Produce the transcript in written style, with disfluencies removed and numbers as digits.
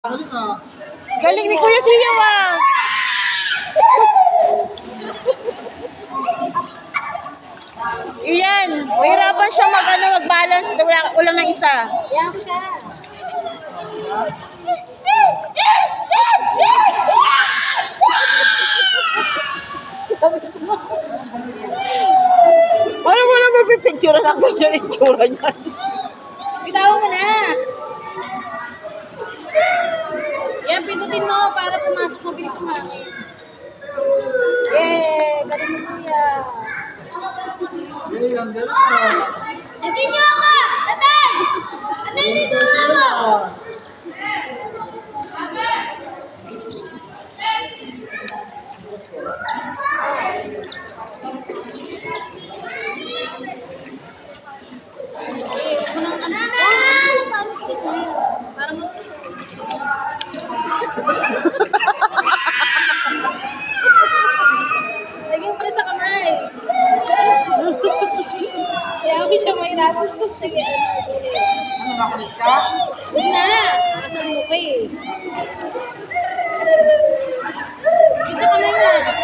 Galing ni Kuya Siyaw ah. Iyan, mahirapan siya mag-balance. Ulang ng isa. Yan siya. Paano mo na magpipicture na ganyan yung itsura niya? Bitawan mo na. Yan, pindutin mo para pumasok mabilis yung hangin. Yay! Galing mo kuya. Natin niyo ako! Tatay! Tatay, dito ako! Lagyan mo sa kamay. Kaya ako siya mahirapan. Sige. Ano, makulit ka? Huwag na. Nakasan mo pa eh. Ito kamay mo.